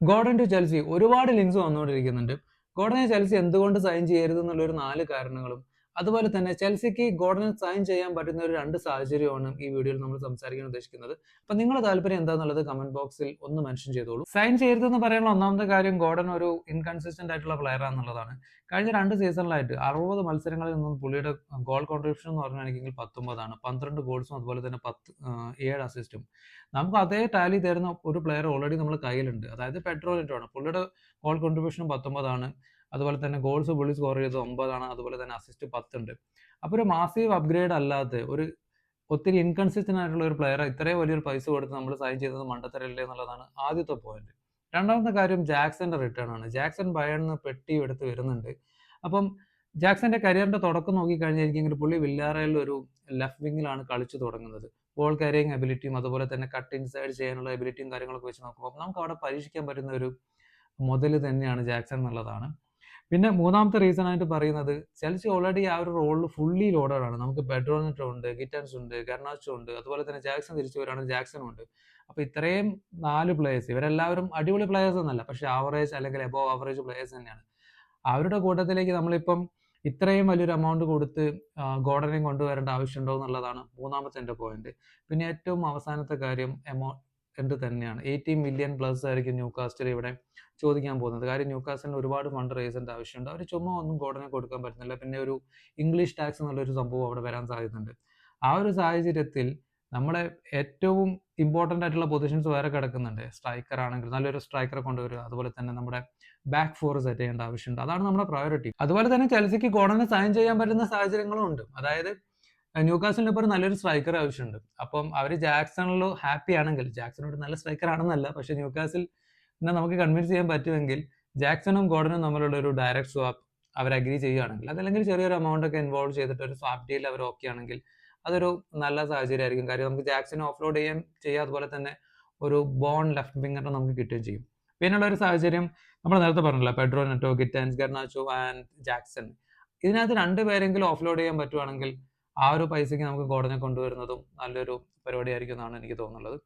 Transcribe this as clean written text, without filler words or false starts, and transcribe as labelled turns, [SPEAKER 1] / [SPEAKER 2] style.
[SPEAKER 1] Gordon to Chelsea ഒരുപാട് links വന്നുകൊണ്ടിരിക്കുന്നുണ്ട്. ഗോർഡനെ Chelsea എന്തുകൊണ്ട് sign ചെയ്യരുത് എന്നുള്ളൊരു 4 കാരണങ്ങളും, അതുപോലെ തന്നെ ചെൽസിക്ക് ഗോർഡനെ സൈൻ ചെയ്യാൻ പറ്റുന്ന ഒരു 2 സാഹചര്യമാണ് ഈ വീഡിയോയിൽ നമ്മൾ സംസാരിക്കാൻ ഉദ്ദേശിക്കുന്നത്. അപ്പോൾ നിങ്ങളുടെ താല്പര്യം എന്താണെന്നുള്ളത് കമന്റ് ബോക്സിൽ ഒന്ന് മെൻഷൻ ചെയ്തോളൂ. സൈൻ ചെയ്യരുതെന്ന് പറയാനുള്ള ഒന്നാമത്തെ കാര്യം ഗോർഡൻ ഒരു ഇൻകൺസിസ്റ്റന്റ് ആയിട്ടുള്ള പ്ലെയർ ആണെന്നുള്ളതാണ്. കഴിഞ്ഞ 2 സീസണിലായിട്ട് 60 മത്സരങ്ങളിൽ നിന്നും പുള്ളിയുടെ ഗോൾ കോൺട്രിബ്യൂഷൻ എന്ന് പറഞ്ഞിട്ടുണ്ടെങ്കിൽ 19 12 ഗോൾസും അതുപോലെ തന്നെ 7 അസിസ്റ്റും. നമുക്ക് അതേ ടാലി തരുന്ന ഒരു പ്ലെയർ ഓൾറെഡി നമ്മുടെ കയ്യിലുണ്ട്. അതായത് പെഡ്രോ നെറ്റോ ആണ്. പുള്ളിയുടെ ഗോൾ കോൺട്രിബ്യൂഷൻ 19 അതുപോലെ തന്നെ ഗോൾസ് പുള്ളി സ്കോർ ചെയ്തത് 9 അതുപോലെ തന്നെ അസിസ്റ്റ് 10 ഉണ്ട്. അപ്പോൾ ഒരു മാസീവ് അപ്ഗ്രേഡ് അല്ലാതെ ഒരു ഒത്തിരി ഇൻകൺസിസ്റ്റന്റ് ആയിട്ടുള്ള ഒരു പ്ലെയറെ ഇത്രയും വലിയൊരു പൈസ കൊടുത്ത് നമ്മൾ സൈൻ ചെയ്തത് മണ്ടത്തരല്ലേ എന്നുള്ളതാണ് ആദ്യത്തെ പോയിന്റ്. രണ്ടാമത്തെ കാര്യം ജാക്സന്റെ റിട്ടേൺ ആണ്. ജാക്സൺ ബയേണിന്ന് പെട്ടി എടുത്ത് വരുന്നുണ്ട്. അപ്പം ജാക്സന്റെ കരിയറിന്റെ തുടക്കം നോക്കിക്കഴിഞ്ഞായിരിക്കും പുള്ളി വില്ലാറയിൽ ഒരു ലെഫ്റ്റ് വിങ്ങിലാണ് കളിച്ചു തുടങ്ങുന്നത്. ബോൾ ക്യാരിയിങ് എബിലിറ്റിയും അതുപോലെ തന്നെ കട്ട് ഇൻസൈഡ് ചെയ്യാനുള്ള എബിലിറ്റിയും കാര്യങ്ങളൊക്കെ വെച്ച് നോക്കുമ്പോൾ നമുക്ക് അവിടെ പരീക്ഷിക്കാൻ പറ്റുന്ന ഒരു മുതൽ തന്നെയാണ് ജാക്സൺ എന്നുള്ളതാണ്. പിന്നെ മൂന്നാമത്തെ റീസൺ ആയിട്ട് പറയുന്നത് ചെൽസി ഓൾറെഡി ആ ഒരു റോളിൽ ഫുള്ളി ലോഡഡ് ആണ്. നമുക്ക് പെഡ്രോ നെറ്റോ ഉണ്ട്, ഗിറ്റൻസ് ഉണ്ട്, ഗർനാച്ചോ ഉണ്ട്, അതുപോലെ തന്നെ ജാക്സൺ തിരിച്ചു വരികയാണെങ്കിൽ ജാക്സൺ ഉണ്ട്. അപ്പോൾ ഇത്രയും 4 പ്ലേയേഴ്സ് ഇവരെല്ലാവരും അടിപൊളി പ്ലേയേഴ്സ് എന്നല്ല, പക്ഷെ ആവറേജ് അല്ലെങ്കിൽ എബോവ് ആവറേജ് പ്ലേയേഴ്സ് തന്നെയാണ്. അവരുടെ കൂട്ടത്തിലേക്ക് നമ്മളിപ്പം ഇത്രയും വലിയൊരു എമൗണ്ട് കൊടുത്ത് ഗോർഡനെയും കൊണ്ടുവരേണ്ട ആവശ്യമുണ്ടോ എന്നുള്ളതാണ് മൂന്നാമത്തെ എൻ്റെ പോയിന്റ്. പിന്നെ ഏറ്റവും അവസാനത്തെ കാര്യം എമൗണ്ട് തന്നെയാണ്. 80 മില്യൺ പ്ലസ് ആയിരിക്കും ന്യൂകാസ്റ്റൽ ഇവിടെ ചോദിക്കാൻ പോകുന്നത്. കാര്യം ന്യൂകാസ്റ്റലിന് ഒരുപാട് ഫണ്ട് റേസ് ചെയ്യേണ്ട ആവശ്യമുണ്ട്. അവർ ചുമ്മാ ഒന്നും ഗോർഡനെ കൊടുക്കാൻ പറ്റുന്നില്ല. പിന്നെ ഒരു ഇംഗ്ലീഷ് ടാക്സ് എന്നുള്ളൊരു സംഭവം അവിടെ വരാൻ സാധ്യതയുണ്ട്. ആ ഒരു സാഹചര്യത്തിൽ നമ്മളെ ഏറ്റവും ഇമ്പോർട്ടൻ്റ് ആയിട്ടുള്ള പൊസിഷൻസ് വേറെ കിടക്കുന്നുണ്ട്. സ്ട്രൈക്കർ ആണെങ്കിൽ നല്ലൊരു സ്ട്രൈക്കറെ കൊണ്ടുവരിക, അതുപോലെ തന്നെ നമ്മുടെ ബാക്ക് ഫോർ സെറ്റ് ചെയ്യേണ്ട ആവശ്യമുണ്ട്. അതാണ് നമ്മുടെ പ്രയോറിറ്റി. അതുപോലെ തന്നെ ചെൽസിക്ക് ഗോർഡനെ സൈൻ ചെയ്യാൻ പറ്റുന്ന സാഹചര്യങ്ങളും ഉണ്ട്. അതായത് ന്യൂകാസ്റ്റലിന് ഇപ്പോൾ നല്ലൊരു സ്ട്രൈക്കർ ആവശ്യമുണ്ട്. അപ്പം അവർ ജാക്സണിൽ ഹാപ്പി ആണെങ്കിൽ, ജാക്സൺ നല്ല സ്ട്രൈക്കർ ആണെന്നല്ല, പക്ഷേ ന്യൂകാസിൽ നമുക്ക് കൺവിൻസ് ചെയ്യാൻ പറ്റുമെങ്കിൽ ജാക്സണും ഗോർഡനും തമ്മിലുള്ള ഒരു ഡയറക്റ്റ് സ്വാപ്പ് അവർ അഗ്രി ചെയ്യുകയാണെങ്കിൽ, അതല്ലെങ്കിൽ ചെറിയൊരു എമൗണ്ട് ഒക്കെ ഇൻവോൾവ് ചെയ്തിട്ട് ഒരു സ്വാപ്പ് ഡീൽ അവർ ഓക്കെ ആണെങ്കിൽ അതൊരു നല്ല സാഹചര്യമായിരിക്കും. കാര്യം നമുക്ക് ജാക്സനെ ഓഫ്ലോഡ് ചെയ്യാം, അതുപോലെ തന്നെ ഒരു ബോൺ ലെഫ്റ്റ് വിങ്ങറിനെ നമുക്ക് കിട്ടുകയും ചെയ്യും. പിന്നെയുള്ള ഒരു സാഹചര്യം നമ്മൾ നേരത്തെ പറഞ്ഞില്ല, Pedro നെറ്റോ, Gittens, Garnacho and Jackson. ഇതിനകത്ത് 2 പേരെങ്കിലും ഓഫ്ലോഡ് ചെയ്യാൻ പറ്റുവാണെങ്കിൽ ആ ഒരു പൈസയ്ക്ക് നമുക്ക് ഗോർഡനെ കൊണ്ടുവരുന്നതും നല്ലൊരു പരിപാടിയായിരിക്കും എന്നാണ് എനിക്ക് തോന്നുന്നത്.